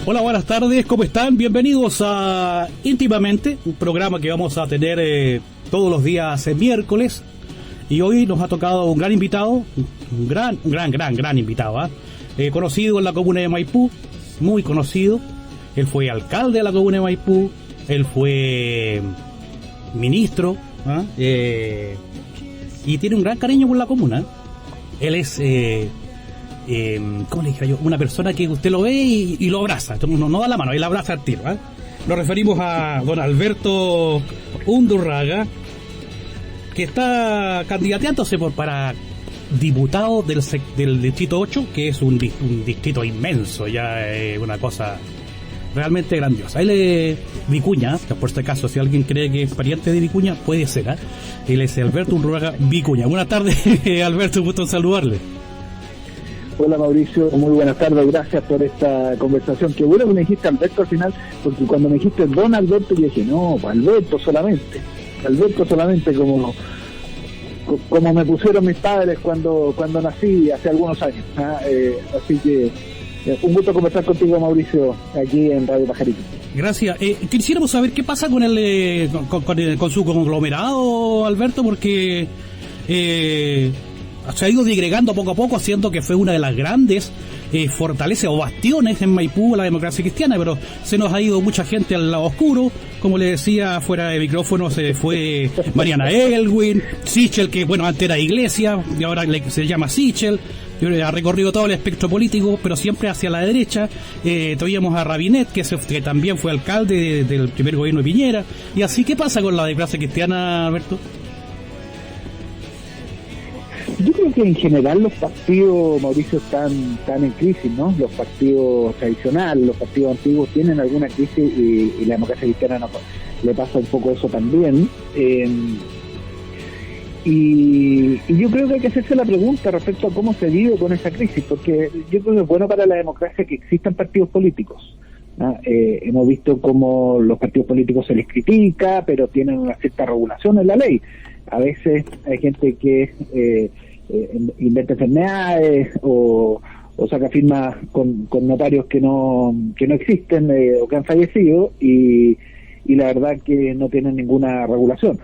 Hola, buenas tardes, ¿cómo están? Bienvenidos a Íntimamente, un programa que vamos a tener todos los días miércoles. Y hoy nos ha tocado un gran invitado, un gran invitado, conocido en la comuna de Maipú, muy conocido. Él fue alcalde de la comuna de Maipú, él fue ministro, y tiene un gran cariño por la comuna. Él es, ¿cómo le dijera yo? Una persona que usted lo ve y lo abraza, no da la mano, él abraza al tiro. Nos referimos a don Alberto Undurraga, que está candidateándose para diputado del Distrito 8, que es un distrito inmenso, ya es una cosa realmente grandiosa. Él es Vicuña, por este caso, si alguien cree que es pariente de Vicuña, puede ser, Él es Alberto Undurraga Vicuña. Buenas tardes, Alberto, un gusto en saludarle. Hola Mauricio, muy buenas tardes, gracias por esta conversación. Qué bueno que me dijiste Alberto al final, porque cuando me dijiste don Alberto, yo dije, no, Alberto solamente como me pusieron mis padres cuando nací hace algunos años. Así que un gusto conversar contigo, Mauricio, aquí en Radio Pajarito. Gracias. Quisiéramos saber qué pasa con con su conglomerado, Alberto, porque se ha ido digregando poco a poco, haciendo que fue una de las grandes fortalezas o bastiones en Maipú la democracia cristiana, pero se nos ha ido mucha gente al lado oscuro. Como le decía fuera de micrófono, se fue Mariana Elwin, Sichel, que bueno, antes era Iglesia y ahora se llama Sichel. Ha recorrido todo el espectro político, pero siempre hacia la derecha. Tuvimos a Rabinet, que también fue alcalde del primer gobierno de Piñera. Y así, ¿qué pasa con la democracia cristiana, Alberto? Yo creo que en general los partidos, Mauricio, están en crisis, ¿no? Los partidos tradicionales, los partidos antiguos tienen alguna crisis y la democracia cristiana le pasa un poco eso también. Y yo creo que hay que hacerse la pregunta respecto a cómo se vive con esa crisis, porque yo creo que es bueno para la democracia que existan partidos políticos. Hemos visto cómo los partidos políticos se les critica, pero tienen una cierta regulación en la ley. A veces hay gente que inventa enfermedades o saca firmas con notarios que no existen o que han fallecido y la verdad que no tienen ninguna regulación.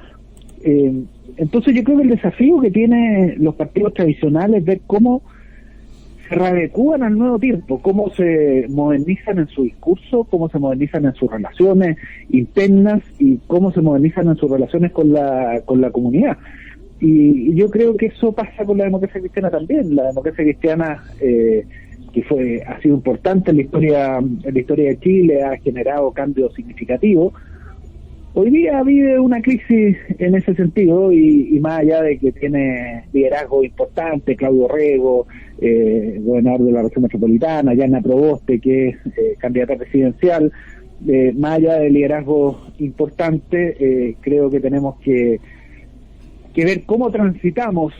Entonces yo creo que el desafío que tienen los partidos tradicionales es ver cómo se readecúan al nuevo tiempo, cómo se modernizan en su discurso, cómo se modernizan en sus relaciones internas y cómo se modernizan en sus relaciones con la comunidad. Y yo creo que eso pasa con la democracia cristiana también. La democracia cristiana, que ha sido importante en la historia de Chile, ha generado cambios significativos. Hoy día vive una crisis en ese sentido y más allá de que tiene liderazgo importante, Claudio Rego, gobernador de la región metropolitana, Yana Proboste, que es candidata presidencial, más allá del liderazgo importante, creo que tenemos que ver cómo transitamos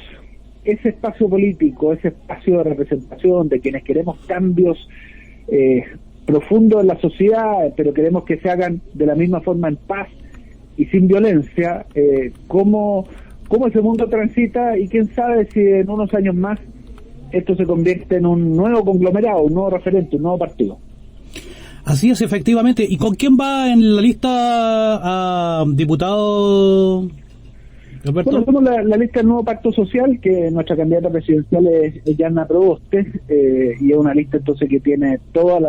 ese espacio político, ese espacio de representación de quienes queremos cambios profundos en la sociedad, pero queremos que se hagan de la misma forma en paz y sin violencia, cómo ese mundo transita y quién sabe si en unos años más esto se convierte en un nuevo conglomerado, un nuevo referente, un nuevo partido. Así es, efectivamente. ¿Y con quién va en la lista a diputado, Alberto? Bueno, somos la lista del nuevo pacto social, que nuestra candidata presidencial es Yana Proboste, y es una lista entonces que tiene todos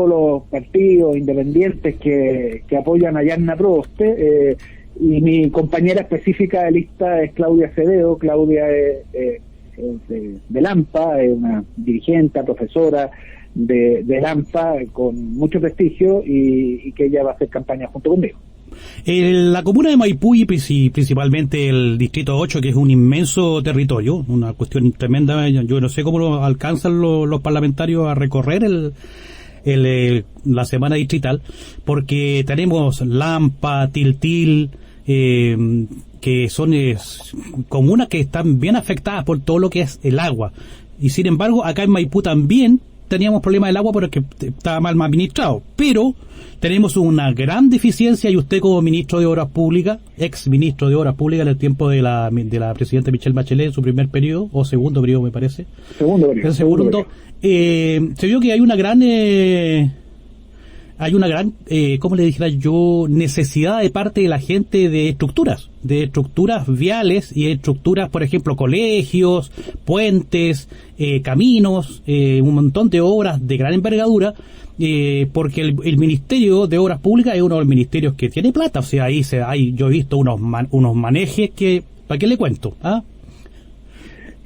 los partidos independientes que apoyan a Yana Proboste, y mi compañera específica de lista es Claudia Acevedo. Claudia es de Lampa, es una dirigente, profesora de Lampa con mucho prestigio y que ella va a hacer campaña junto conmigo. La comuna de Maipú y principalmente el Distrito 8, que es un inmenso territorio, una cuestión tremenda. Yo no sé cómo lo alcanzan los parlamentarios a recorrer la semana distrital, porque tenemos Lampa, Tiltil, que son comunas que están bien afectadas por todo lo que es el agua. Y sin embargo, acá en Maipú también teníamos problemas del agua porque estaba mal administrado, pero tenemos una gran deficiencia, y usted como ministro de Obras Públicas, ex ministro de Obras Públicas en el tiempo de la presidenta Michelle Bachelet, en su primer periodo, o segundo periodo me parece. Segundo periodo. Se vio que hay una gran hay una gran, ¿cómo le dijera yo?, necesidad de parte de la gente de estructuras viales y estructuras, por ejemplo, colegios, puentes, caminos, un montón de obras de gran envergadura, porque el Ministerio de Obras Públicas es uno de los ministerios que tiene plata. O sea, yo he visto unos manejes que, ¿para qué le cuento? ¿Ah?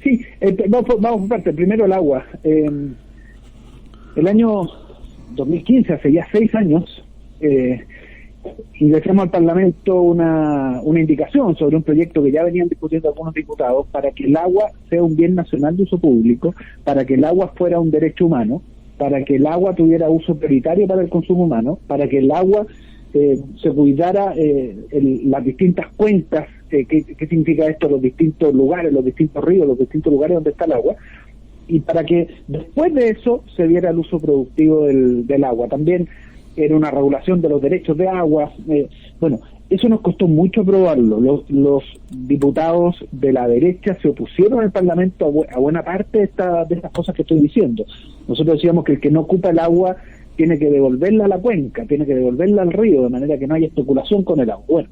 Sí, vamos por parte. Primero el agua. El año 2015, hace ya 6 años, ingresamos al Parlamento una indicación sobre un proyecto que ya venían discutiendo algunos diputados para que el agua sea un bien nacional de uso público, para que el agua fuera un derecho humano, para que el agua tuviera uso prioritario para el consumo humano, para que el agua se cuidara las distintas cuencas. ¿Qué significa esto? Los distintos lugares, los distintos ríos, los distintos lugares donde está el agua, y para que después de eso se diera el uso productivo del agua. También era una regulación de los derechos de agua. Bueno, eso nos costó mucho aprobarlo. Los diputados de la derecha se opusieron al Parlamento a buena parte de estas cosas que estoy diciendo. Nosotros decíamos que el que no ocupa el agua tiene que devolverla a la cuenca, tiene que devolverla al río, de manera que no haya especulación con el agua. Bueno,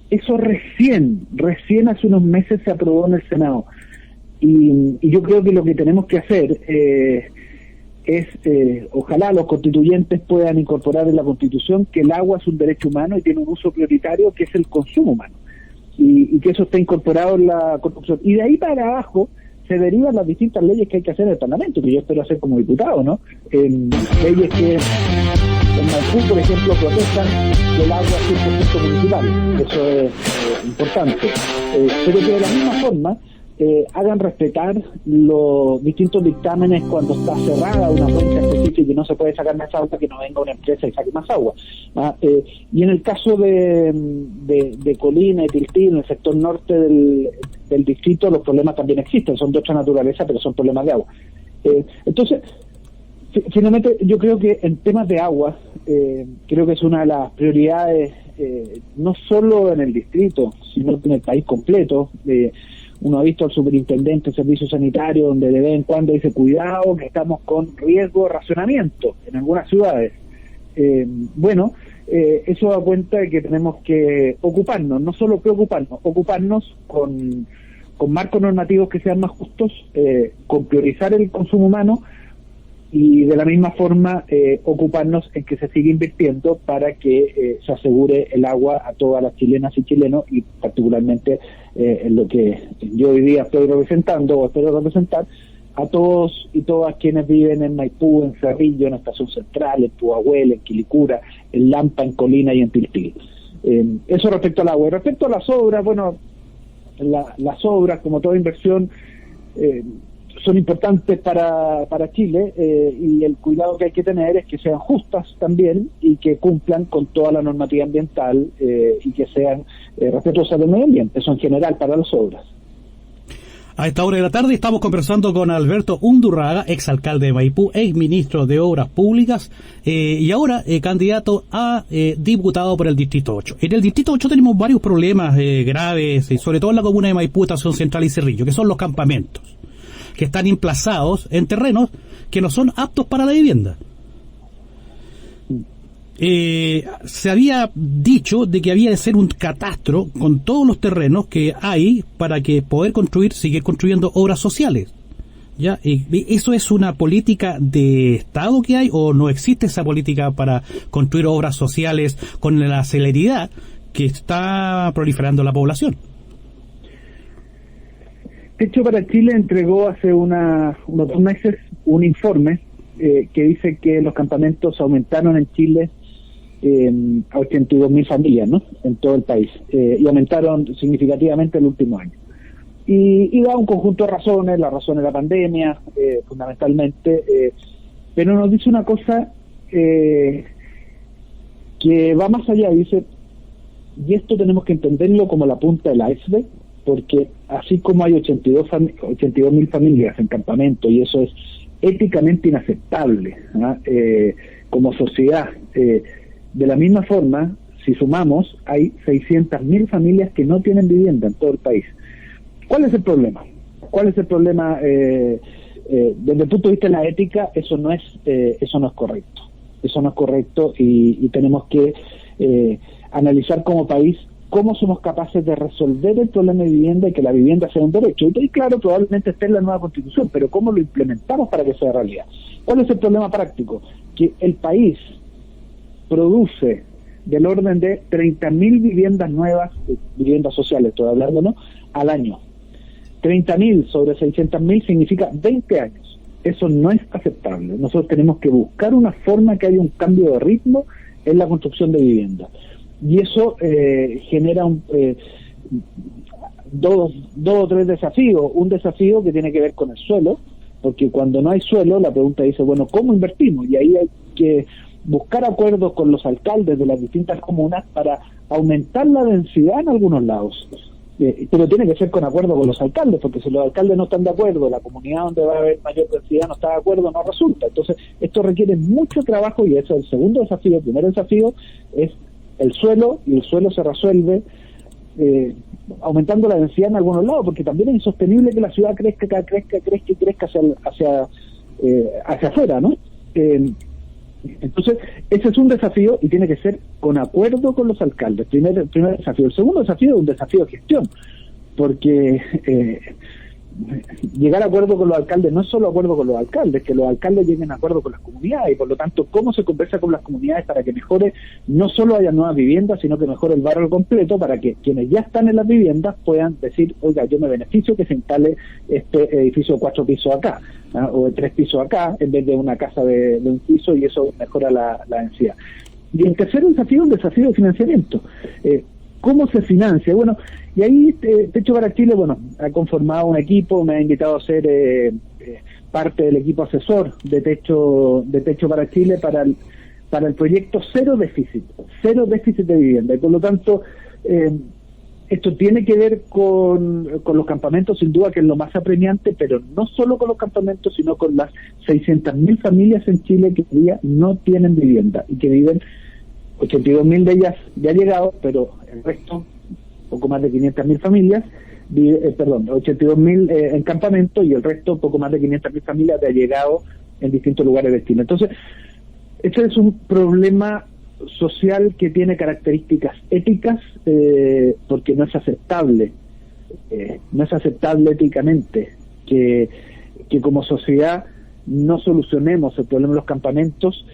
eso recién hace unos meses se aprobó en el Senado. Y yo creo que lo que tenemos que hacer es, ojalá los constituyentes puedan incorporar en la Constitución que el agua es un derecho humano y tiene un uso prioritario, que es el consumo humano, y que eso esté incorporado en la Constitución. Y de ahí para abajo se derivan las distintas leyes que hay que hacer en el Parlamento, que yo espero hacer como diputado, ¿no? Leyes que en Maipú, por ejemplo, protestan del agua 100% municipal. Eso es importante. Pero que de la misma forma hagan respetar los distintos dictámenes cuando está cerrada una cuenca específica y no se puede sacar más agua, que no venga una empresa y saque más agua. Y en el caso de Colina y Tiltil, en el sector norte del distrito, los problemas también existen, son de otra naturaleza, pero son problemas de agua. Entonces, finalmente, yo creo que en temas de agua, creo que es una de las prioridades, no solo en el distrito, sino en el país completo. Uno ha visto al superintendente de servicios sanitarios donde de vez en cuando dice cuidado que estamos con riesgo de racionamiento en algunas ciudades. Eso da cuenta de que tenemos que ocuparnos, no solo preocuparnos, ocuparnos con marcos normativos que sean más justos, con priorizar el consumo humano, y de la misma forma ocuparnos en que se siga invirtiendo para que se asegure el agua a todas las chilenas y chilenos, y particularmente en lo que yo hoy día estoy representando o espero representar, a todos y todas quienes viven en Maipú, en Cerrillo, en Estación Central, en Pudahuel, en Quilicura, en Lampa, en Colina y en Tiltil. Eso respecto al agua. Y respecto a las obras, bueno, las obras, como toda inversión, son importantes para Chile, y el cuidado que hay que tener es que sean justas también y que cumplan con toda la normativa ambiental, y que sean respetuosas del medio ambiente, eso en general para las obras. A esta hora de la tarde estamos conversando con Alberto Undurraga, exalcalde de Maipú, exministro de Obras Públicas, y ahora candidato a diputado por el Distrito 8. En el Distrito 8 tenemos varios problemas graves, sobre todo en la comuna de Maipú, Estación Central y Cerrillo, que son los campamentos, que están emplazados en terrenos que no son aptos para la vivienda. Se había dicho de que había de ser un catastro con todos los terrenos que hay para que poder seguir construyendo obras sociales. ¿Ya? ¿Eso es una política de Estado que hay, o no existe esa política para construir obras sociales con la celeridad que está proliferando la población? Techo para Chile entregó hace unos 2 meses un informe que dice que los campamentos aumentaron en Chile a 82.000 familias, ¿no?, en todo el país, y aumentaron significativamente el último año. Y da un conjunto de razones, la razón de la pandemia, fundamentalmente, pero nos dice una cosa que va más allá, dice, y esto tenemos que entenderlo como la punta del iceberg, porque así como hay 82.000 familias en campamento, y eso es éticamente inaceptable, ¿no?, como sociedad, de la misma forma, si sumamos, hay 600.000 familias que no tienen vivienda en todo el país. ¿Cuál es el problema? Desde el punto de vista de la ética, eso no es correcto. Eso no es correcto y tenemos que analizar como país cómo somos capaces de resolver el problema de vivienda y que la vivienda sea un derecho. Y claro, probablemente esté en la nueva Constitución, pero ¿cómo lo implementamos para que sea realidad? ¿Cuál es el problema práctico? Que el país produce del orden de 30.000 viviendas nuevas, viviendas sociales, estoy hablando, ¿no?, al año. 30.000 sobre 600.000 significa 20 años. Eso no es aceptable. Nosotros tenemos que buscar una forma que haya un cambio de ritmo en la construcción de viviendas. Y eso genera dos o tres desafíos. Un desafío que tiene que ver con el suelo, porque cuando no hay suelo, la pregunta dice, bueno, ¿cómo invertimos? Y ahí hay que buscar acuerdos con los alcaldes de las distintas comunas para aumentar la densidad en algunos lados. Pero tiene que ser con acuerdo con los alcaldes, porque si los alcaldes no están de acuerdo, la comunidad donde va a haber mayor densidad no está de acuerdo, no resulta. Entonces, esto requiere mucho trabajo y ese es el segundo desafío. El primer desafío es el suelo, y el suelo se resuelve aumentando la densidad en algunos lados, porque también es insostenible que la ciudad crezca hacia afuera, ¿no? Entonces, ese es un desafío y tiene que ser con acuerdo con los alcaldes. Primer desafío. El segundo desafío es un desafío de gestión, porque llegar a acuerdo con los alcaldes no es solo acuerdo con los alcaldes, que los alcaldes lleguen a acuerdo con las comunidades, y por lo tanto, cómo se conversa con las comunidades para que mejore, no solo haya nuevas viviendas, sino que mejore el barrio completo, para que quienes ya están en las viviendas puedan decir, oiga, yo me beneficio que se instale este edificio de 4 pisos acá, ¿no?, o de 3 pisos acá, en vez de una casa de un piso, y eso mejora la densidad. Y el tercer desafío es un desafío de financiamiento. ¿Cómo se financia? Bueno, y ahí Techo para Chile, bueno, ha conformado un equipo, me ha invitado a ser parte del equipo asesor de Techo para Chile para el proyecto cero déficit de vivienda. Y por lo tanto, esto tiene que ver con los campamentos, sin duda, que es lo más apremiante, pero no solo con los campamentos, sino con las 600.000 familias en Chile que hoy día no tienen vivienda y que viven. 82.000 de ellas ya han llegado, pero el resto, poco más de 500.000 familias, 82.000 en campamento, y el resto, poco más de 500.000 familias de llegado en distintos lugares de Chile. Entonces, este es un problema social que tiene características éticas, porque no es aceptable éticamente que como sociedad no solucionemos el problema de los campamentos.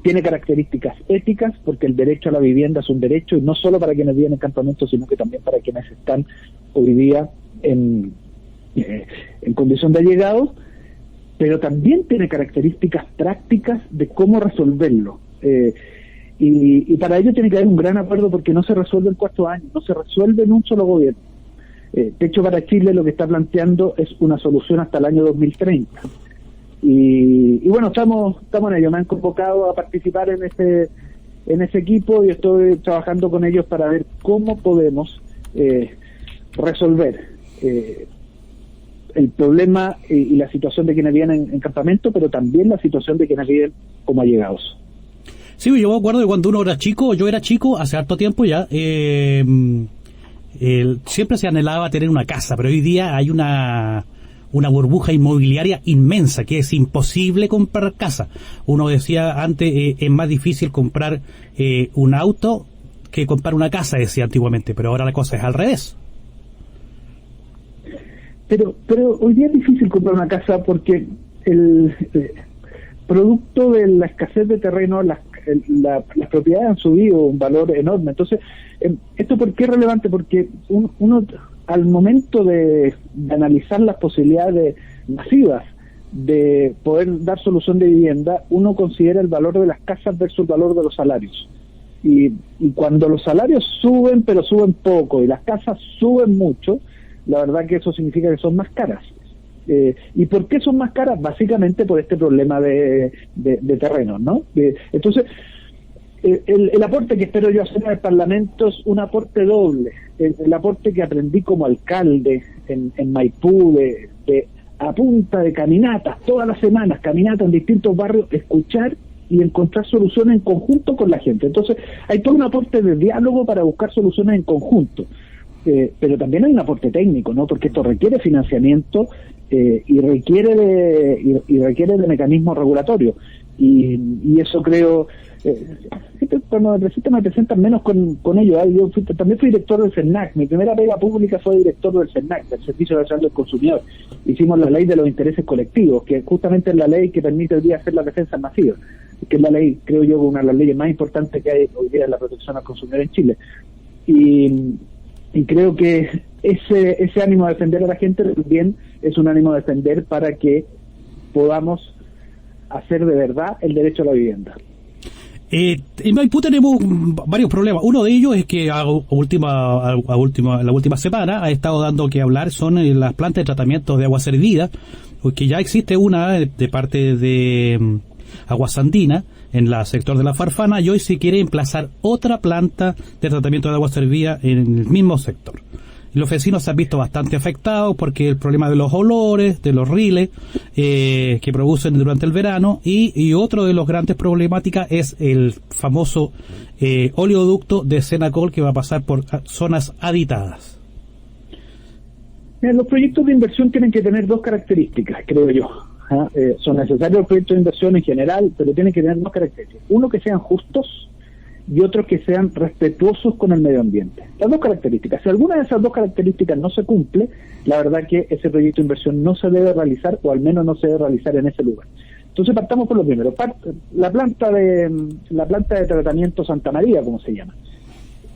Tiene características éticas, porque el derecho a la vivienda es un derecho, y no solo para quienes viven en campamentos, sino que también para quienes están hoy día en condición de allegados, pero también tiene características prácticas de cómo resolverlo. Y para ello tiene que haber un gran acuerdo, porque no se resuelve en 4 años, no se resuelve en un solo gobierno. Techo para Chile lo que está planteando es una solución hasta el año 2030. Y bueno, estamos en ello. Me han convocado a participar en ese equipo y estoy trabajando con ellos para ver cómo podemos resolver el problema y la situación de quienes viven en campamento, pero también la situación de quienes viven como allegados. Sí, yo me acuerdo de cuando uno era chico, yo era chico hace harto tiempo ya, siempre se anhelaba tener una casa, pero hoy día hay una burbuja inmobiliaria inmensa, que es imposible comprar casa. Uno decía antes, es más difícil comprar un auto que comprar una casa, decía antiguamente, pero ahora la cosa es al revés. Pero hoy día es difícil comprar una casa porque el producto de la escasez de terreno, las propiedades han subido un valor enorme. Entonces, ¿esto por qué es relevante? Porque uno al momento de analizar las posibilidades masivas de poder dar solución de vivienda, uno considera el valor de las casas versus el valor de los salarios. Y cuando los salarios suben, pero suben poco, y las casas suben mucho, la verdad que eso significa que son más caras. ¿Y por qué son más caras? Básicamente por este problema de terreno, ¿no? Entonces, el aporte que espero yo hacer en el Parlamento es un aporte doble. El aporte que aprendí como alcalde en Maipú, a punta de caminatas, todas las semanas, caminatas en distintos barrios, escuchar y encontrar soluciones en conjunto con la gente. Entonces, hay todo un aporte de diálogo para buscar soluciones en conjunto. Pero también hay un aporte técnico, ¿no? Porque esto requiere financiamiento y requiere de mecanismos regulatorios. y eso creo, cuando me presentan menos con ellos. Yo también fui director del CERNAC. Mi primera pega pública fue director del CERNAC, del Servicio Nacional del Consumidor. Hicimos la ley de los intereses colectivos, que justamente es la ley que permite hoy día hacer las defensas masivas, que es la ley, creo yo, una de las leyes más importantes que hay hoy día en la protección al consumidor en Chile. Y creo que ese ánimo de defender a la gente también es un ánimo de defender para que podamos hacer de verdad el derecho a la vivienda. En Maipú tenemos varios problemas. Uno de ellos es que la última semana ha estado dando que hablar son las plantas de tratamiento de agua servida, porque ya existe una de parte de Aguas Andinas en el sector de la Farfana, y hoy se quiere emplazar otra planta de tratamiento de agua servida en el mismo sector. Los vecinos se han visto bastante afectados porque el problema de los olores, de los riles que producen durante el verano, y otro de los grandes problemáticas es el famoso oleoducto de Senacol, que va a pasar por zonas habitadas. Mira, los proyectos de inversión tienen que tener dos características, creo yo. Son necesarios los proyectos de inversión en general, pero tienen que tener dos características. Uno, que sean justos, y otros que sean respetuosos con el medio ambiente. Las dos características. Si alguna de esas dos características no se cumple, la verdad que ese proyecto de inversión no se debe realizar, o al menos no se debe realizar en ese lugar. Entonces partamos por lo primero. La planta de tratamiento Santa María, como se llama.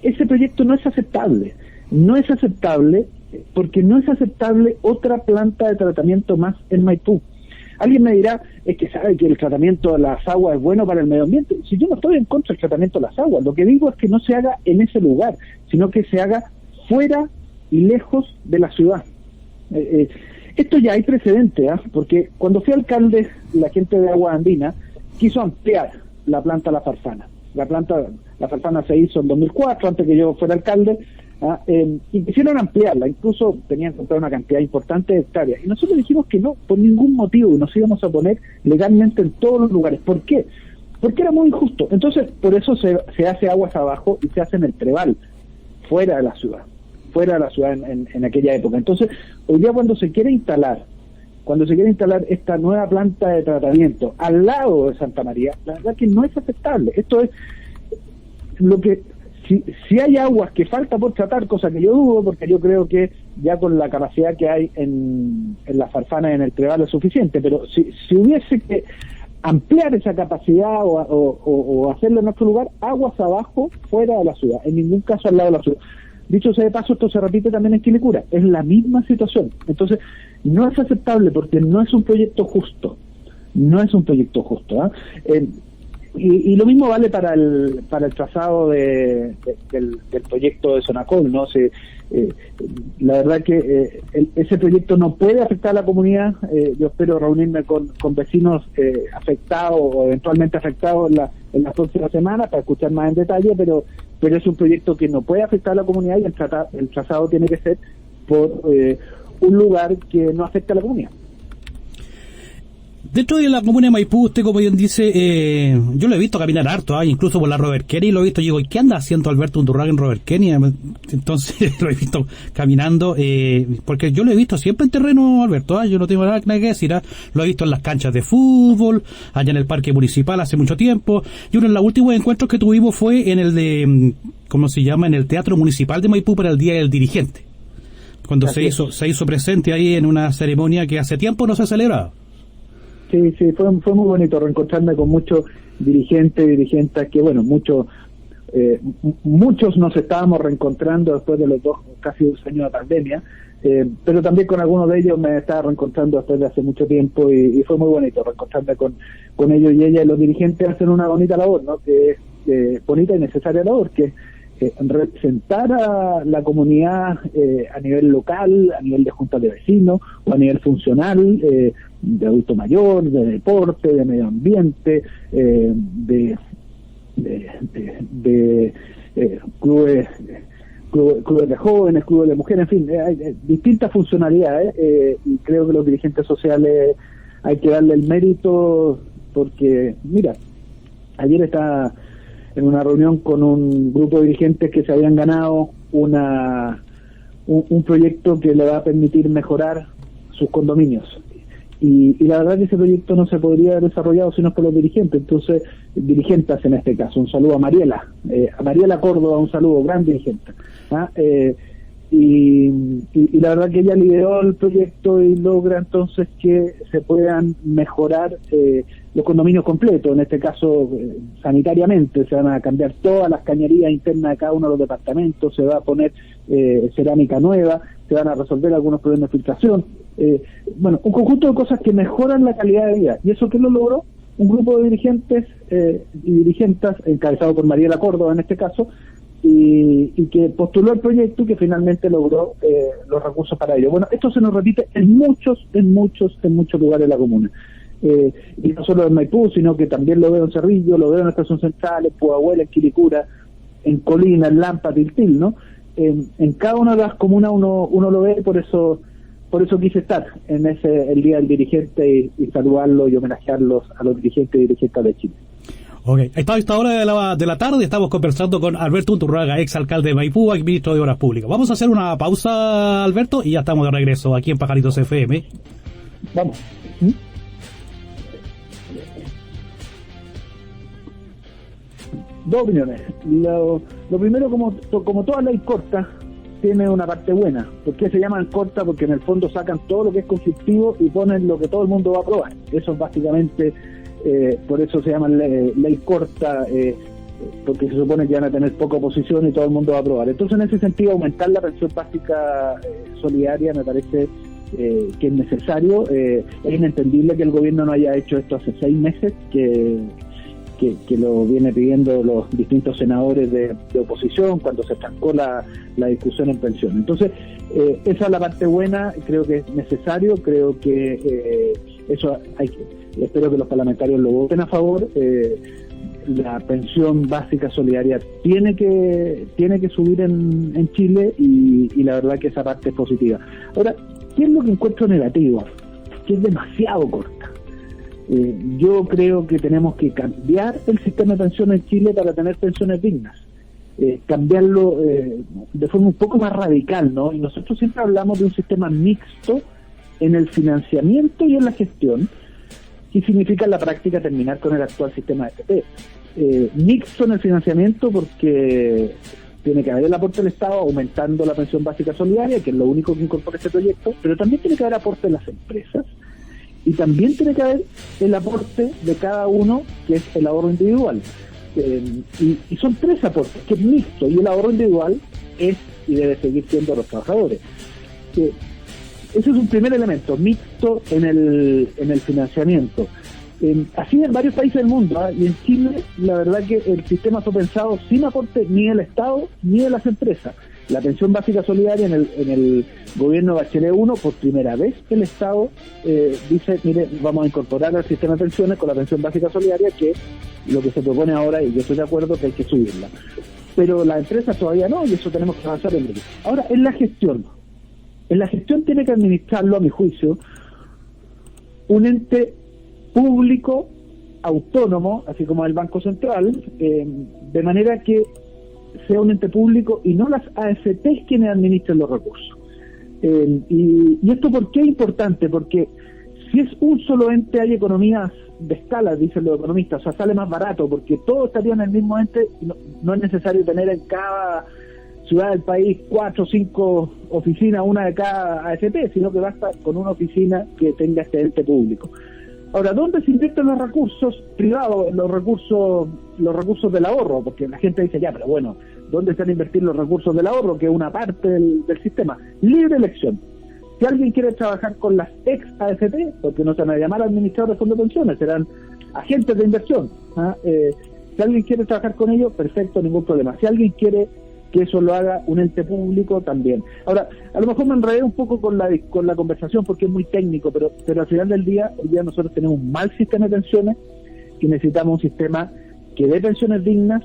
Ese proyecto no es aceptable. No es aceptable porque no es aceptable otra planta de tratamiento más en Maipú. Alguien me dirá, es que sabe que el tratamiento de las aguas es bueno para el medio ambiente. Si yo no estoy en contra del tratamiento de las aguas, lo que digo es que no se haga en ese lugar, sino que se haga fuera y lejos de la ciudad. Esto ya hay precedente, porque cuando fui alcalde, la gente de Aguas Andinas quiso ampliar la planta La Farfana. La Farfana se hizo en 2004, antes que yo fuera alcalde, y quisieron ampliarla, incluso tenían que comprar una cantidad importante de hectáreas, y nosotros dijimos que no, por ningún motivo, y nos íbamos a poner legalmente en todos los lugares. ¿Por qué? Porque era muy injusto. Entonces, por eso se hace aguas abajo y se hace en el Trebal, fuera de la ciudad en aquella época. Entonces, hoy día cuando se quiere instalar esta nueva planta de tratamiento al lado de Santa María, la verdad que no es aceptable. Esto es lo que... Si hay aguas que falta por tratar, cosa que yo dudo, porque yo creo que ya con la capacidad que hay en la Farfana y en el Trebal es suficiente, pero si hubiese que ampliar esa capacidad o hacerlo en otro lugar, aguas abajo, fuera de la ciudad, en ningún caso al lado de la ciudad. Dicho sea de paso, esto se repite también en Quilicura, es la misma situación. Entonces, no es aceptable porque no es un proyecto justo, Y lo mismo vale para el trazado del proyecto de Sonacol, ¿no? La verdad que ese proyecto no puede afectar a la comunidad. Yo espero reunirme con vecinos afectados o eventualmente afectados en las próximas semanas para escuchar más en detalle, pero es un proyecto que no puede afectar a la comunidad, y el trazado tiene que ser por un lugar que no afecte a la comunidad. Dentro de la comuna de Maipú, usted, como bien dice, yo lo he visto caminar harto, incluso por la Robert Kennedy lo he visto. Digo, ¿y qué anda haciendo Alberto Undurraga en Robert Kennedy? Entonces lo he visto caminando, porque yo lo he visto siempre en terreno, Alberto, yo no tengo nada que decir, lo he visto en las canchas de fútbol, allá en el parque municipal hace mucho tiempo, y uno de los últimos encuentros que tuvimos fue en el de, ¿cómo se llama?, en el Teatro Municipal de Maipú para el Día del Dirigente, cuando se hizo presente ahí en una ceremonia que hace tiempo no se celebraba. Sí, fue muy bonito reencontrarme con muchos dirigentas que, bueno, muchos nos estábamos reencontrando después de casi 2 años de pandemia, pero también con algunos de ellos me estaba reencontrando después de hace mucho tiempo, y fue muy bonito reencontrarme con ellos y ellas. Los dirigentes hacen una bonita labor, ¿no? Que es bonita y necesaria labor, que es representar a la comunidad a nivel local, a nivel de juntas de vecinos o a nivel funcional, de adulto mayor, de deporte, de medio ambiente, de clubes de jóvenes, clubes de mujeres, en fin, hay distintas funcionalidades, y creo que los dirigentes sociales hay que darle el mérito, porque, mira, ayer estaba en una reunión con un grupo de dirigentes que se habían ganado un proyecto que le va a permitir mejorar sus condominios. y la verdad que ese proyecto no se podría haber desarrollado si no es por los dirigentes. Entonces, dirigentes en este caso, un saludo a Mariela Córdoba, un saludo, gran dirigente. Y la verdad que ella lideró el proyecto y logra entonces que se puedan mejorar los condominios completos, en este caso sanitariamente. Se van a cambiar todas las cañerías internas de cada uno de los departamentos, se va a poner cerámica nueva, se van a resolver algunos problemas de filtración. Bueno, un conjunto de cosas que mejoran la calidad de vida. ¿Y eso qué lo logró? Un grupo de dirigentes y dirigentas, encabezado por Mariela Córdoba en este caso, y que postuló el proyecto y que finalmente logró los recursos para ello. Bueno, esto se nos repite en muchos lugares de la comuna. Y no solo en Maipú, sino que también lo veo en Cerrillo, lo veo en la Estación Central, en Pudahuel, en Quilicura, en Colina, en Lampa, Tiltil, ¿no? En cada una de las comunas uno lo ve, por eso quise estar en el Día del Dirigente y saludarlo y homenajearlos a los dirigentes y dirigentas de Chile. Ok, a esta hora de la tarde estamos conversando con Alberto Unturraga, ex alcalde de Maipú, ex ministro de Obras Públicas. Vamos a hacer una pausa, Alberto, y ya estamos de regreso aquí en Pajaritos FM. Vamos. Dos opiniones. Lo primero, como toda ley corta, tiene una parte buena. ¿Por qué se llaman corta? Porque en el fondo sacan todo lo que es conflictivo y ponen lo que todo el mundo va a aprobar. Eso es básicamente, por eso se llama ley corta, porque se supone que van a tener poca oposición y todo el mundo va a aprobar. Entonces, en ese sentido, aumentar la pensión básica solidaria me parece que es necesario. Es inentendible que el gobierno no haya hecho esto hace 6 meses, que lo viene pidiendo los distintos senadores de oposición cuando se estancó la discusión en pensión. Entonces, esa es la parte buena, creo que es necesario, creo que eso espero que los parlamentarios lo voten a favor. La pensión básica solidaria tiene que subir en Chile y la verdad que esa parte es positiva. Ahora, ¿qué es lo que encuentro negativo? Que es demasiado corta. Yo creo que tenemos que cambiar el sistema de pensiones en Chile para tener pensiones dignas, cambiarlo de forma un poco más radical, ¿no? Y nosotros siempre hablamos de un sistema mixto en el financiamiento y en la gestión, que significa en la práctica terminar con el actual sistema de AFP. Mixto en el financiamiento porque tiene que haber el aporte del Estado aumentando la pensión básica solidaria, que es lo único que incorpora este proyecto, pero también tiene que haber aporte de las empresas. Y también tiene que haber el aporte de cada uno, que es el ahorro individual. Y son 3 aportes, que es mixto, y el ahorro individual es y debe seguir siendo los trabajadores. Ese es un primer elemento, mixto en el financiamiento. Así en varios países del mundo, y en Chile, la verdad que el sistema fue pensado sin aporte ni del Estado ni de las empresas. La pensión básica solidaria en el gobierno Bachelet 1, por primera vez el Estado dice, mire, vamos a incorporar al sistema de pensiones con la pensión básica solidaria, que lo que se propone ahora, y yo estoy de acuerdo que hay que subirla. Pero las empresas todavía no, y eso tenemos que avanzar en ello. Ahora, en la gestión tiene que administrarlo, a mi juicio, un ente público, autónomo, así como el Banco Central, de manera que sea un ente público y no las AFPs quienes administren los recursos. Y esto, ¿por qué es importante? Porque si es un solo ente hay economías de escala, dicen los economistas, o sea, sale más barato porque todos estarían en el mismo ente y no es necesario tener en cada ciudad del país 4 o 5 oficinas, una de cada AFP, sino que basta con una oficina que tenga este ente público. Ahora, ¿dónde se invierten los recursos privados, los recursos del ahorro? Porque la gente dice, ya, pero bueno, ¿dónde se van a invertir los recursos del ahorro? Que es una parte del sistema. Libre elección. Si alguien quiere trabajar con las ex AFP, porque no se van a llamar administradores de fondos de pensiones, serán agentes de inversión. Si alguien quiere trabajar con ellos, perfecto, ningún problema. Si alguien quiere que eso lo haga un ente público, también. Ahora, a lo mejor me enredé un poco con la conversación porque es muy técnico, pero al final del día, hoy día nosotros tenemos un mal sistema de pensiones y necesitamos un sistema que dé pensiones dignas.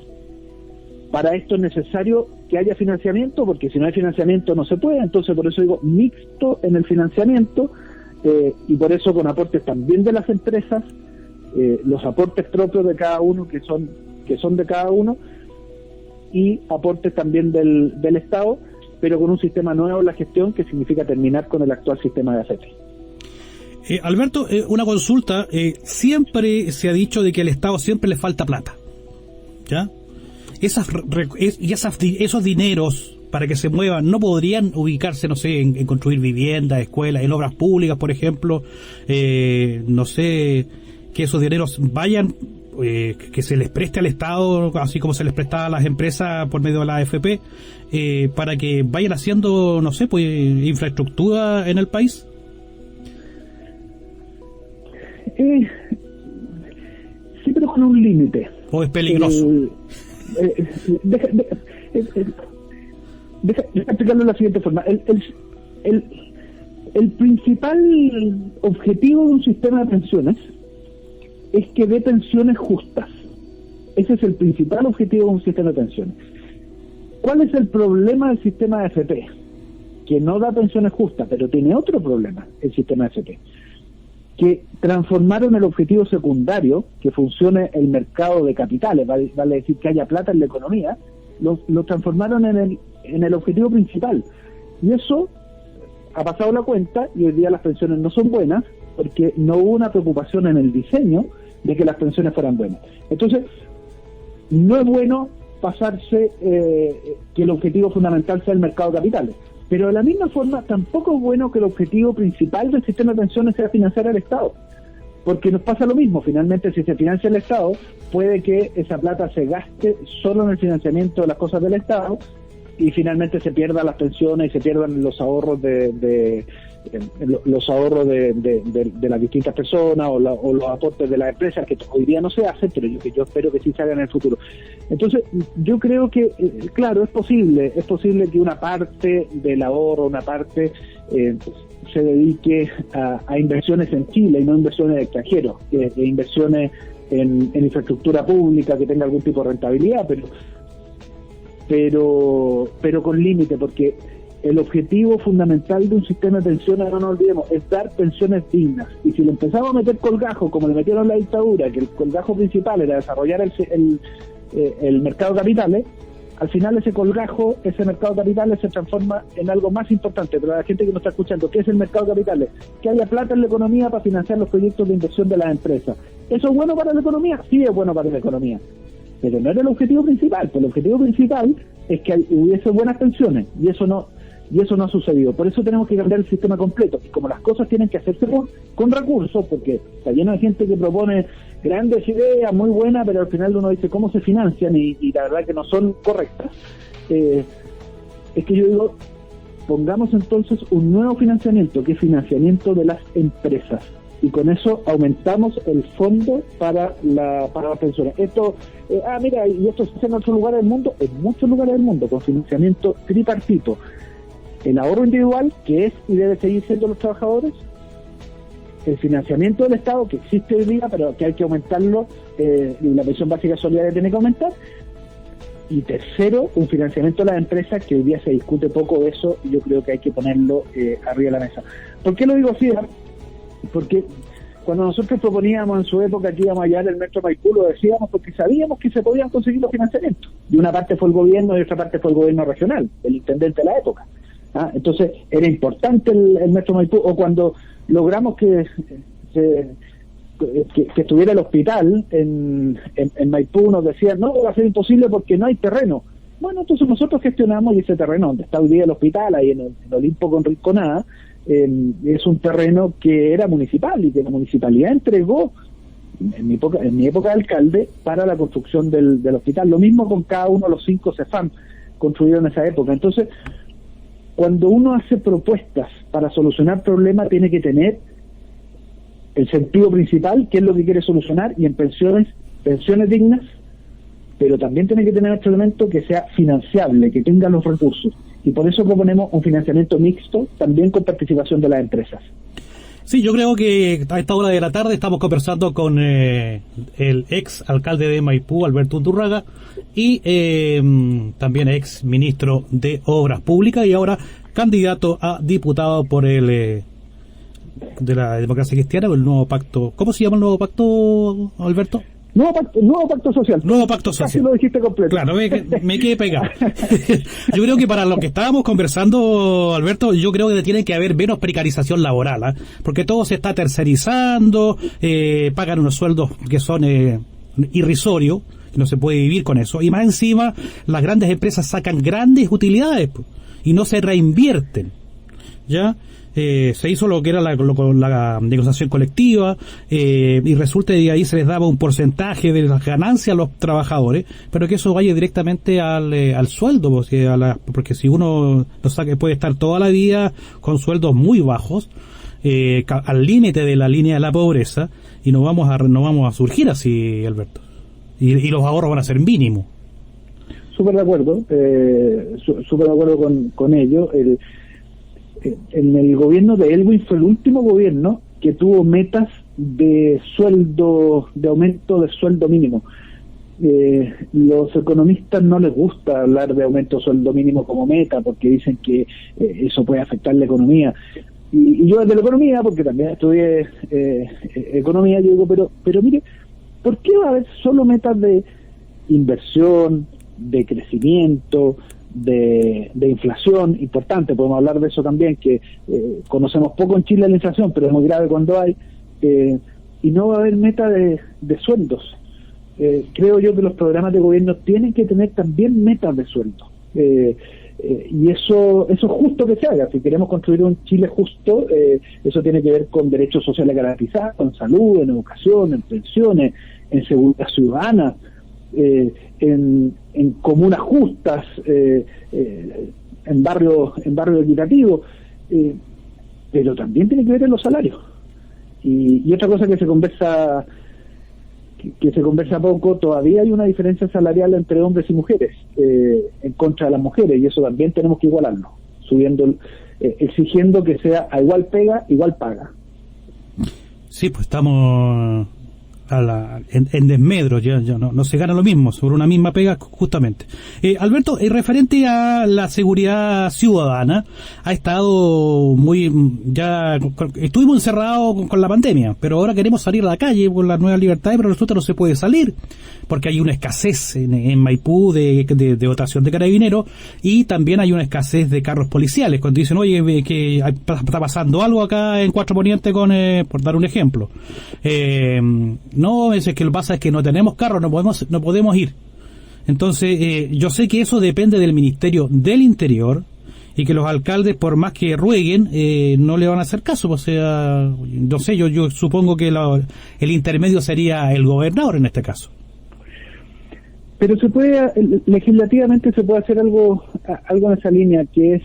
Para esto es necesario que haya financiamiento, porque si no hay financiamiento no se puede. Entonces, por eso digo mixto en el financiamiento, y por eso con aportes también de las empresas, los aportes propios de cada uno, que son de cada uno, y aportes también del Estado, pero con un sistema nuevo en la gestión, que significa terminar con el actual sistema de AFP. Alberto, una consulta. Siempre se ha dicho de que al Estado siempre le falta plata, ¿ya? Esos dineros para que se muevan no podrían ubicarse, no sé, en construir viviendas, escuelas, en obras públicas, por ejemplo. No sé, que esos dineros vayan, que se les preste al Estado, así como se les prestaba a las empresas por medio de la AFP, para que vayan haciendo, no sé, pues infraestructura en el país. Sí, pero con un límite. ¿O es peligroso? Deja explicarlo de la siguiente forma. El principal objetivo de un sistema de pensiones es que dé pensiones justas. Ese es el principal objetivo de un sistema de pensiones. ¿Cuál es el problema del sistema de AFP? Que no da pensiones justas, pero tiene otro problema el sistema de AFP. Que transformaron el objetivo secundario, que funcione el mercado de capitales, vale decir que haya plata en la economía, lo transformaron en el objetivo principal. Y eso ha pasado la cuenta y hoy día las pensiones no son buenas porque no hubo una preocupación en el diseño de que las pensiones fueran buenas. Entonces, no es bueno pasarse que el objetivo fundamental sea el mercado de capitales. Pero de la misma forma, tampoco es bueno que el objetivo principal del sistema de pensiones sea financiar al Estado. Porque nos pasa lo mismo, finalmente si se financia el Estado, puede que esa plata se gaste solo en el financiamiento de las cosas del Estado y finalmente se pierdan las pensiones y se pierdan los ahorros de las distintas personas o los aportes de las empresas, que hoy día no se hacen, pero yo espero que sí se hagan en el futuro. Entonces, yo creo que, claro, es posible que una parte del ahorro, una parte se dedique a inversiones en Chile y no inversiones extranjeros, inversiones en infraestructura pública que tenga algún tipo de rentabilidad, pero con límite, porque el objetivo fundamental de un sistema de pensiones, no nos olvidemos, es dar pensiones dignas. Y si le empezamos a meter colgajos, como le metieron en la dictadura, que el colgajo principal era desarrollar el mercado de capitales, al final ese colgajo, ese mercado de capitales se transforma en algo más importante. Pero la gente que nos está escuchando, ¿qué es el mercado de capitales? Que haya plata en la economía para financiar los proyectos de inversión de las empresas. ¿Eso es bueno para la economía? Sí, es bueno para la economía. Pero no era el objetivo principal. Pues el objetivo principal es que hubiese buenas pensiones, y eso no ha sucedido. Por eso tenemos que cambiar el sistema completo. Y como las cosas tienen que hacerse con recursos, porque está lleno de gente que propone grandes ideas, muy buenas, pero al final uno dice cómo se financian y la verdad que no son correctas. Es que yo digo, pongamos entonces un nuevo financiamiento, que es financiamiento de las empresas. Y con eso aumentamos el fondo para las pensiones. Esto, mira, y esto se hace en otros lugares del mundo, en muchos lugares del mundo, con financiamiento tripartito. El ahorro individual, que es y debe seguir siendo los trabajadores, el financiamiento del Estado, que existe hoy día, pero que hay que aumentarlo, y la pensión básica solidaria tiene que aumentar, y tercero, un financiamiento de las empresas, que hoy día se discute poco de eso, y yo creo que hay que ponerlo arriba de la mesa. ¿Por qué lo digo así? Porque cuando nosotros proponíamos en su época que íbamos a hallar el metro Maipú, lo decíamos porque sabíamos que se podían conseguir los financiamientos. Y una parte fue el gobierno y otra parte fue el gobierno regional, el intendente de la época. Entonces era importante el metro Maipú. O cuando logramos que estuviera el hospital en Maipú, nos decían, no, va a ser imposible porque no hay terreno. Bueno, entonces nosotros gestionamos, y ese terreno donde está hoy día el hospital, ahí en Olimpo con Rinconada, es un terreno que era municipal y que la municipalidad entregó en mi época de alcalde para la construcción del hospital. Lo mismo con cada uno de los 5 CEFAM construidos en esa época. Entonces, cuando uno hace propuestas para solucionar problemas, tiene que tener el sentido principal, que es lo que quiere solucionar, y en pensiones dignas, pero también tiene que tener otro elemento que sea financiable, que tenga los recursos. Y por eso proponemos un financiamiento mixto, también con participación de las empresas. Sí, yo creo que a esta hora de la tarde estamos conversando con el ex alcalde de Maipú, Alberto Undurraga, y también ex ministro de Obras Públicas y ahora candidato a diputado por de la Democracia Cristiana, o el nuevo pacto. ¿Cómo se llama el nuevo pacto, Alberto? Nuevo pacto social. Nuevo pacto social. Casi lo dijiste completo. Claro, me quedé pegado. Yo creo que para lo que estábamos conversando, Alberto, yo creo que tiene que haber menos precarización laboral, ¿eh? Porque todo se está tercerizando, pagan unos sueldos que son irrisorios, no se puede vivir con eso, y más encima las grandes empresas sacan grandes utilidades y no se reinvierten, ¿ya? Se hizo lo que era la negociación colectiva, y resulta que ahí se les daba un porcentaje de las ganancias a los trabajadores, pero que eso vaya directamente al sueldo, porque si uno lo saca, puede estar toda la vida con sueldos muy bajos, al límite de la línea de la pobreza, y no vamos a surgir así, Alberto, y los ahorros van a ser mínimos. Súper de acuerdo, con ello. En el gobierno de Elwin fue el último gobierno que tuvo metas de sueldo, de aumento de sueldo mínimo. Los economistas no les gusta hablar de aumento de sueldo mínimo como meta, porque dicen que eso puede afectar la economía. Y yo desde la economía, porque también estudié economía, yo digo, pero mire, ¿por qué va a haber solo metas de inversión, de crecimiento, de inflación? Importante, podemos hablar de eso también, que conocemos poco en Chile la inflación, pero es muy grave cuando hay, y no va a haber meta de sueldos. Creo yo que los programas de gobierno tienen que tener también metas de sueldo, y eso es justo que se haga. Si queremos construir un Chile justo, eso tiene que ver con derechos sociales garantizados, en salud, en educación, en pensiones, en seguridad ciudadana, en comunas justas, en barrios equitativos, pero también tiene que ver en los salarios. Y otra cosa que se conversa poco, todavía hay una diferencia salarial entre hombres y mujeres, en contra de las mujeres, y eso también tenemos que igualarlo, exigiendo que sea a igual pega, igual paga. Sí, pues estamos en desmedro, ya no se gana lo mismo sobre una misma pega, justamente. Alberto, referente a la seguridad ciudadana, ha estado estuvimos encerrados con la pandemia, pero ahora queremos salir a la calle por las nuevas libertades, pero resulta que no se puede salir porque hay una escasez en Maipú de dotación de carabineros, y también hay una escasez de carros policiales. Cuando dicen, oye, que está pasando algo acá en Cuatro Poniente por dar un ejemplo, no, es que lo que pasa es que no tenemos carros, no podemos ir. Entonces, yo sé que eso depende del Ministerio del Interior, y que los alcaldes, por más que rueguen, no le van a hacer caso. O sea, no sé, yo supongo que el intermedio sería el gobernador en este caso. Pero legislativamente se puede hacer algo en esa línea, que es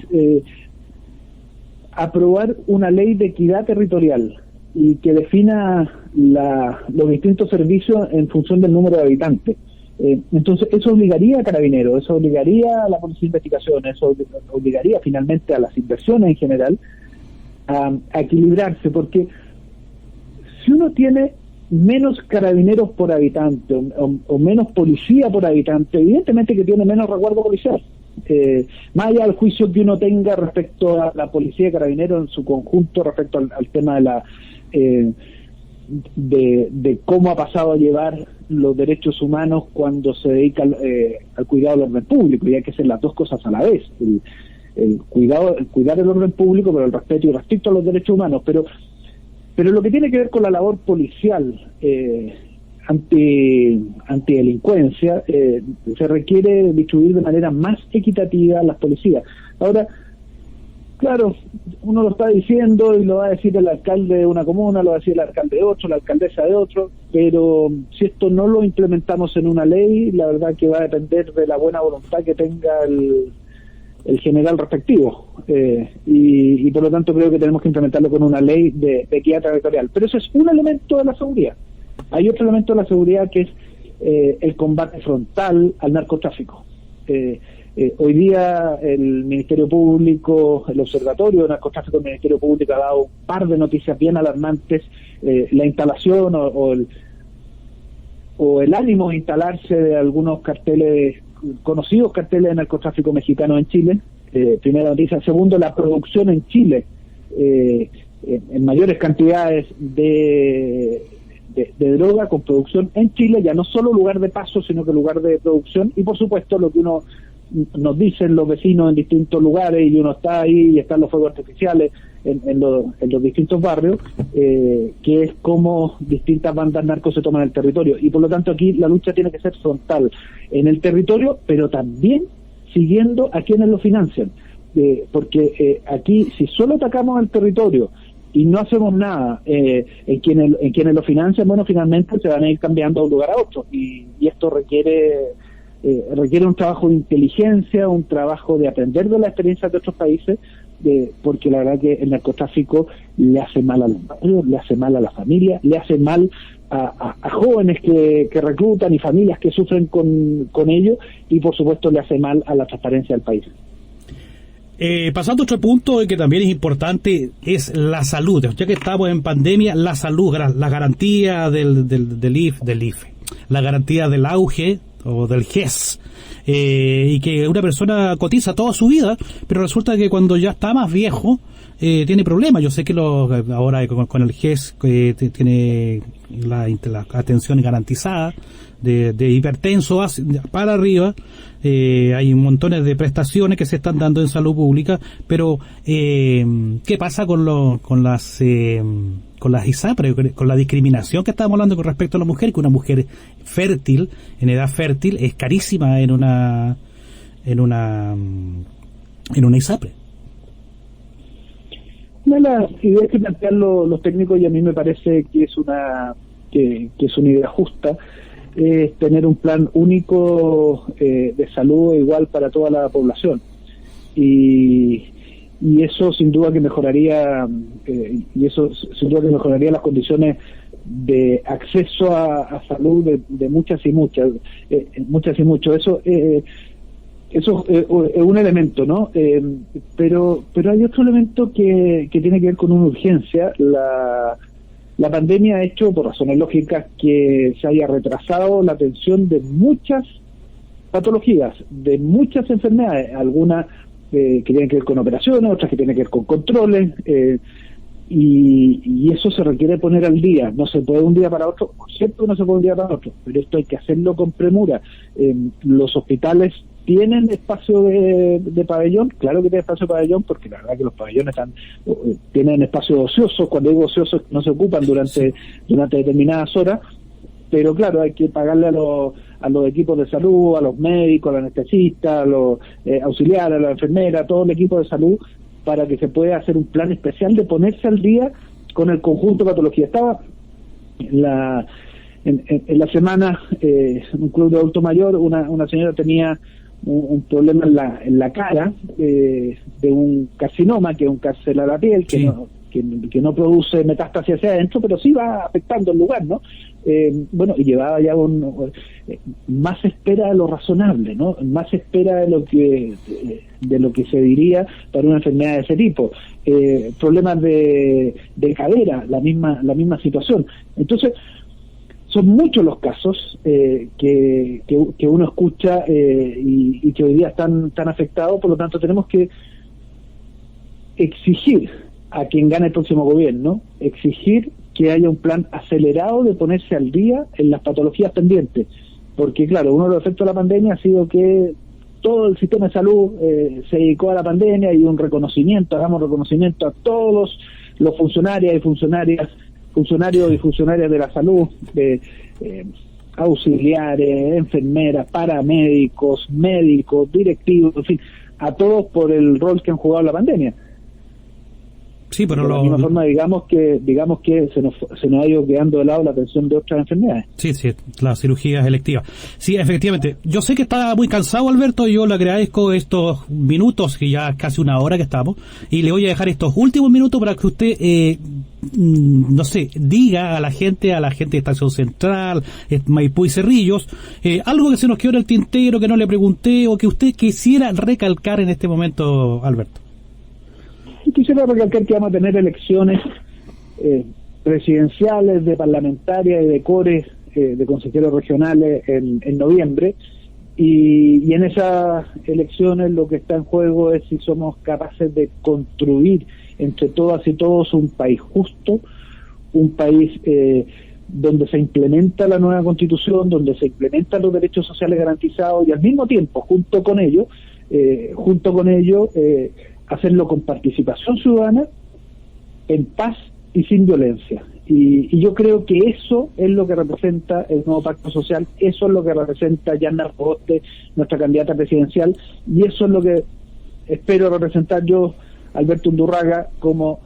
aprobar una ley de equidad territorial y que defina los distintos servicios en función del número de habitantes. Entonces eso obligaría a Carabineros, eso obligaría a la Policía de Investigación, eso obligaría finalmente a las inversiones en general a equilibrarse, porque si uno tiene menos carabineros por habitante o menos policía por habitante, evidentemente que tiene menos resguardo policial. Más allá del juicio que uno tenga respecto a la policía de carabineros en su conjunto, respecto al tema de cómo ha pasado a llevar los derechos humanos cuando se dedica al cuidado del orden público, y hay que hacer las dos cosas a la vez, el cuidar el orden público, pero el respeto y respecto a los derechos humanos, pero lo que tiene que ver con la labor policial antidelincuencia, se requiere distribuir de manera más equitativa las policías. Ahora, claro, uno lo está diciendo y lo va a decir el alcalde de una comuna, lo va a decir el alcalde de otro, la alcaldesa de otro, pero si esto no lo implementamos en una ley, la verdad que va a depender de la buena voluntad que tenga el general respectivo, y por lo tanto creo que tenemos que implementarlo con una ley de equidad territorial. Pero eso es un elemento de la seguridad. Hay otro elemento de la seguridad que es el combate frontal al narcotráfico. Hoy día el Ministerio Público, el Observatorio de Narcotráfico del Ministerio Público ha dado un par de noticias bien alarmantes. La instalación o el ánimo de instalarse de algunos conocidos carteles de narcotráfico mexicano en Chile, primera noticia. Segundo, la producción en Chile en mayores cantidades de de droga con producción en Chile, ya no solo lugar de paso, sino que lugar de producción, y por supuesto lo que uno nos dicen los vecinos en distintos lugares, y uno está ahí y están los fuegos artificiales en los distintos barrios, que es como distintas bandas narcos se toman el territorio, y por lo tanto aquí la lucha tiene que ser frontal en el territorio, pero también siguiendo a quienes lo financian, porque aquí si solo atacamos al territorio y no hacemos nada en quienes lo financian, bueno, finalmente se van a ir cambiando de un lugar a otro, y esto requiere un trabajo de inteligencia, un trabajo de aprender de las experiencias de otros países, porque la verdad que el narcotráfico le hace mal a los barrios, le hace mal a la familia, le hace mal a jóvenes que reclutan y familias que sufren con ello, y por supuesto le hace mal a la transparencia del país. Pasando a otro punto que también es importante, es la salud. Ya que estamos en pandemia, la salud, la garantía del IFE, la garantía del auge o del GES, y que una persona cotiza toda su vida, pero resulta que cuando ya está más viejo tiene problemas. Yo sé que ahora con el GES tiene la atención garantizada de hipertenso para arriba, hay montones de prestaciones que se están dando en salud pública, pero ¿qué pasa con las ISAPRE, con la discriminación que estamos hablando con respecto a la mujer? Que una mujer fértil, en edad fértil, es carísima en una ISAPRE. Una de las ideas que plantean los técnicos, y a mí me parece que es una idea justa, es tener un plan único de salud igual para toda la población, y eso sin duda que mejoraría las condiciones de acceso a salud de muchas y muchos. Eso es un elemento, ¿no? Pero hay otro elemento que tiene que ver con una urgencia. La pandemia ha hecho, por razones lógicas, que se haya retrasado la atención de muchas patologías, de muchas enfermedades, algunas que tienen que ver con operaciones, otras que tienen que ver con controles, y eso se requiere poner al día. No se puede de un día para otro, por cierto que no se puede de un día para otro, pero esto hay que hacerlo con premura. Los hospitales tienen espacio de pabellón, claro que tienen espacio de pabellón, porque la verdad que los pabellones tienen espacio ocioso. Cuando digo ocioso, no se ocupan durante determinadas horas, pero claro, hay que pagarle a los equipos de salud, a los médicos, a los anestesistas, a los auxiliares, a las enfermeras, a todo el equipo de salud, para que se pueda hacer un plan especial de ponerse al día con el conjunto de patologías. Estaba en la semana en un club de adulto mayor, una señora tenía un problema en la cara, de un carcinoma, que es un cáncer a la piel, que sí, que no produce metástasis hacia adentro, pero sí va afectando el lugar, ¿no? Y llevaba ya más espera de lo razonable, ¿no? Más espera de lo que se diría para una enfermedad de ese tipo. Problemas de cadera, la misma situación. Entonces, son muchos los casos que uno escucha y que hoy día están afectados. Por lo tanto, tenemos que exigir a quien gane el próximo gobierno, exigir que haya un plan acelerado de ponerse al día en las patologías pendientes, porque claro, uno de los efectos de la pandemia ha sido que todo el sistema de salud se dedicó a la pandemia, y hagamos reconocimiento a todos los funcionarios y funcionarias de la salud, auxiliares, enfermeras, paramédicos, médicos, directivos, en fin, a todos por el rol que han jugado en la pandemia. Sí, pero de la misma forma, digamos que se nos ha ido quedando de lado la atención de otras enfermedades. Sí, las cirugías electivas. Sí, efectivamente. Yo sé que está muy cansado, Alberto, y yo le agradezco estos minutos, que ya casi una hora que estamos, y le voy a dejar estos últimos minutos para que usted, diga a la gente de Estación Central, Maipú y Cerrillos, algo que se nos quedó en el tintero, que no le pregunté, o que usted quisiera recalcar en este momento, Alberto. Quisiera recalcar que vamos a tener elecciones presidenciales, de parlamentarias y de cores, de consejeros regionales en noviembre, y en esas elecciones lo que está en juego es si somos capaces de construir entre todas y todos un país justo, un país donde se implementa la nueva Constitución, donde se implementan los derechos sociales garantizados y al mismo tiempo, junto con ello, hacerlo con participación ciudadana, en paz y sin violencia. Y yo creo que eso es lo que representa el nuevo pacto social, eso es lo que representa Yanna Proboste, nuestra candidata presidencial, y eso es lo que espero representar yo, Alberto Undurraga, como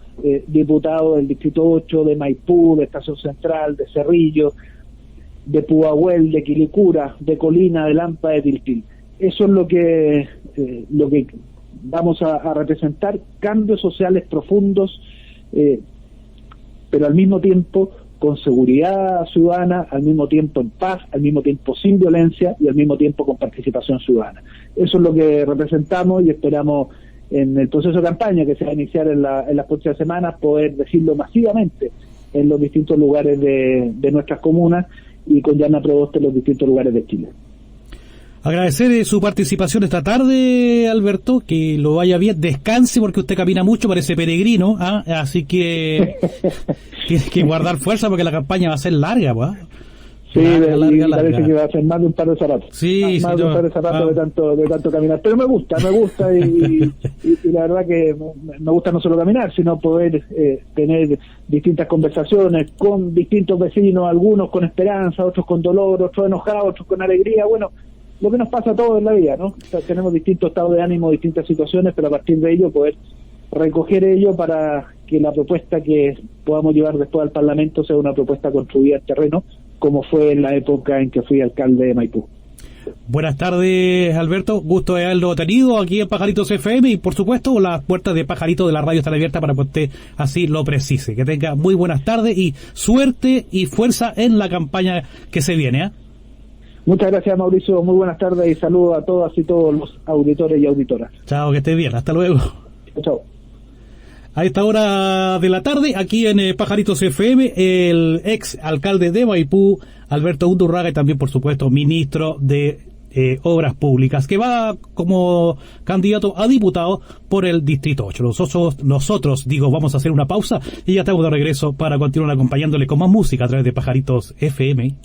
diputado del Distrito 8, de Maipú, de Estación Central, de Cerrillo, de Pudahuel, de Quilicura, de Colina, de Lampa, de Tiltil. Eso es lo que vamos a representar, cambios sociales profundos, pero al mismo tiempo con seguridad ciudadana, al mismo tiempo en paz, al mismo tiempo sin violencia y al mismo tiempo con participación ciudadana. Eso es lo que representamos y esperamos en el proceso de campaña que se va a iniciar en las próximas semanas poder decirlo masivamente en los distintos lugares de nuestras comunas y con Yanna Proboste en los distintos lugares de Chile. Agradecer su participación esta tarde, Alberto, que lo vaya bien, descanse porque usted camina mucho, parece peregrino, así que tiene que guardar fuerza porque la campaña va a ser larga, pues. Sí, larga. Parece que va a ser más de un par de zapatos. Sí, más de un par de zapatos de tanto caminar. Pero me gusta y la verdad que me gusta no solo caminar, sino poder tener distintas conversaciones con distintos vecinos, algunos con esperanza, otros con dolor, otros enojados, otros con alegría. Bueno, lo que nos pasa a todos en la vida, ¿no? O sea, tenemos distintos estados de ánimo, distintas situaciones, pero a partir de ello poder recoger ello para que la propuesta que podamos llevar después al Parlamento sea una propuesta construida en terreno, como fue en la época en que fui alcalde de Maipú. Buenas tardes, Alberto. Gusto de haberlo tenido aquí en Pajaritos FM y, por supuesto, las puertas de Pajarito de la radio están abiertas para que usted así lo precise. Que tenga muy buenas tardes y suerte y fuerza en la campaña que se viene, ¿eh? Muchas gracias, Mauricio. Muy buenas tardes y saludos a todas y todos los auditores y auditoras. Chao, que esté bien. Hasta luego. Chao. A esta hora de la tarde, aquí en Pajaritos FM, el ex alcalde de Maipú, Alberto Undurraga, y también, por supuesto, ministro de Obras Públicas, que va como candidato a diputado por el Distrito 8. Nosotros, vamos a hacer una pausa y ya estamos de regreso para continuar acompañándole con más música a través de Pajaritos FM.